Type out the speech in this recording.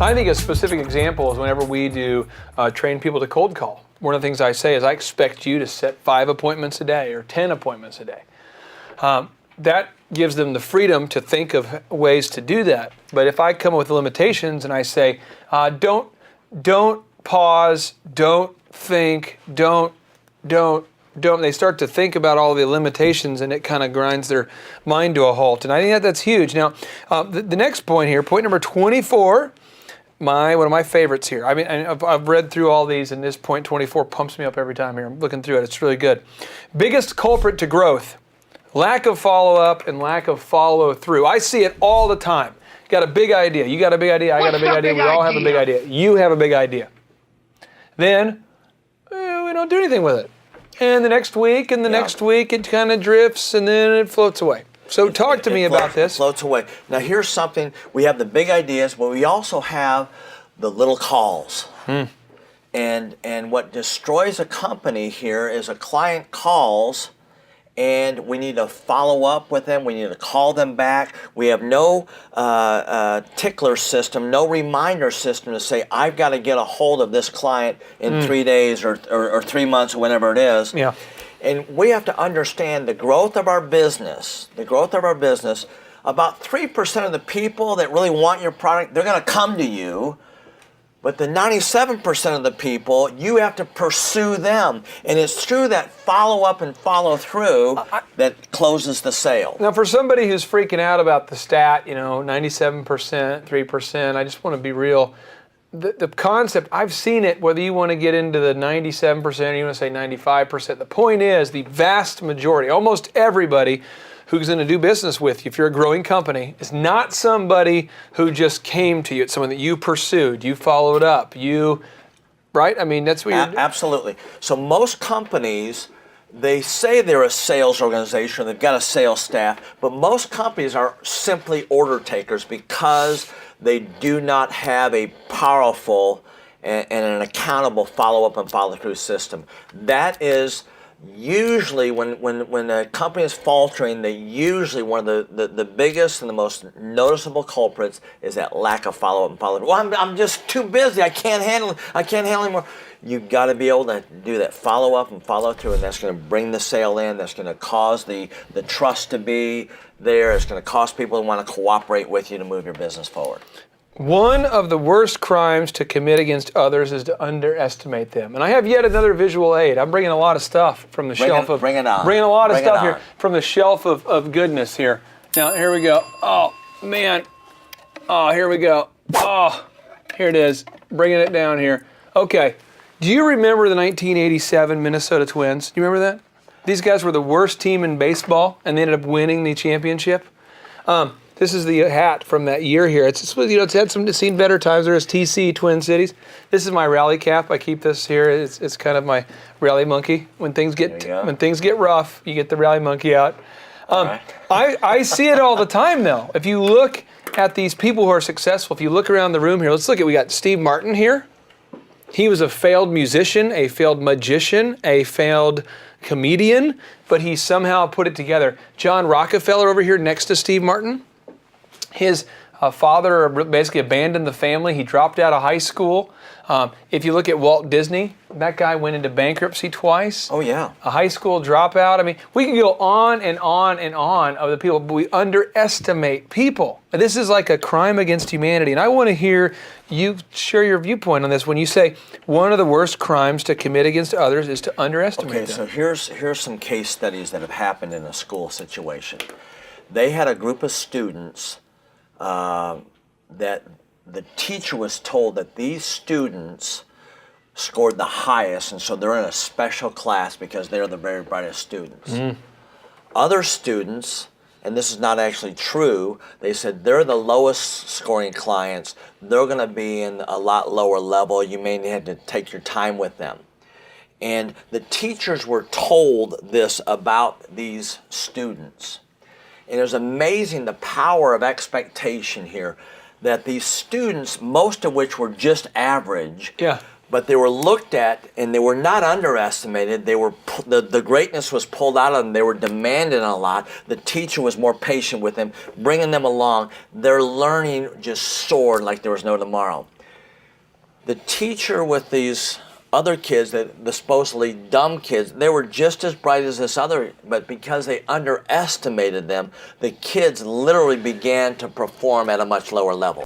I think a specific example is whenever we do train people to cold call. One of the things I say is I expect you to set 5 appointments a day or 10 appointments a day. That gives them the freedom to think of ways to do that. But if I come up with limitations and I say, don't pause, don't think, don't, they start to think about all the limitations and it kind of grinds their mind to a halt. And I think that's huge. Now, the next point here, point number 24, one of my favorites here. I mean, I've read through all these, and this point 24 pumps me up every time here. I'm looking through it. It's really good. Biggest culprit to growth: lack of follow-up and lack of follow-through. I see it all the time. You got a big idea. You got a big idea. I got a big idea. We all have a big idea. You have a big idea. Then we don't do anything with it. And the next week and the next week it kind of drifts and then it floats away. So talk to me about this. It floats away. Now here's something. We have the big ideas, but we also have the little calls. And what destroys a company here is a client calls and we need to follow up with them. We need to call them back. We have no tickler system, no reminder system to say, I've got to get a hold of this client in 3 days or 3 months or whenever it is. Yeah. And we have to understand the growth of our business, about 3% of the people that really want your product, they're going to come to you. But the 97% of the people, you have to pursue them. And it's through that follow-up and follow-through that closes the sale. Now, for somebody who's freaking out about the stat, 97%, 3%, I just want to be real. The concept, I've seen it, whether you want to get into the 97% or you want to say 95%. The point is, the vast majority, almost everybody who's going to do business with you, if you're a growing company, is not somebody who just came to you. It's someone that you pursued, you followed up, right? I mean, that's what you're doing. Absolutely. So most companies, they say they're a sales organization, they've got a sales staff, but most companies are simply order takers because they do not have a powerful and an accountable follow-up and follow-through system. That is usually when a company is faltering, usually one of the biggest and the most noticeable culprits is that lack of follow-up and follow-through. Well, I'm just too busy. I can't handle anymore. You've got to be able to do that follow-up and follow-through, and that's going to bring the sale in. That's going to cause the trust to be there. It's going to cause people to want to cooperate with you to move your business forward. One of the worst crimes to commit against others is to underestimate them. And I have yet another visual aid. I'm bringing a lot of stuff from the shelf of... Bring it on. Bringing a lot of stuff here from the shelf of goodness here. Now, here we go. Oh, man. Oh, here we go. Oh, here it is. Bringing it down here. Okay. Do you remember the 1987 Minnesota Twins? Do you remember that? These guys were the worst team in baseball, and they ended up winning the championship. This is the hat from that year here. It's seen better times. There's TC, Twin Cities. This is my rally cap. I keep this here. It's kind of my rally monkey. When things get rough, you get the rally monkey out. Right. I see it all the time though. If you look at these people who are successful, if you look around the room here, we got Steve Martin here. He was a failed musician, a failed magician, a failed comedian, but he somehow put it together. John Rockefeller over here next to Steve Martin. His father basically abandoned the family. He dropped out of high school. If you look at Walt Disney, that guy went into bankruptcy twice. Oh, yeah. A high school dropout. I mean, we can go on and on and on of the people, but we underestimate people. This is like a crime against humanity. And I want to hear you share your viewpoint on this when you say one of the worst crimes to commit against others is to underestimate them. Okay, so here's some case studies that have happened in a school situation. They had a group of students that the teacher was told that these students scored the highest, and so they're in a special class because they're the very brightest students. Other students, and this is not actually true, they said they're the lowest scoring clients. They're going to be in a lot lower level. You may need to take your time with them. And the teachers were told this about these students. And it was amazing the power of expectation here, that these students, most of which were just average, but they were looked at and they were not underestimated. They were the greatness was pulled out of them. They were demanded a lot. The teacher was more patient with them, bringing them along. Their learning just soared like there was no tomorrow. The teacher with these other kids, the supposedly dumb kids, they were just as bright as this other, but because they underestimated them, the kids literally began to perform at a much lower level.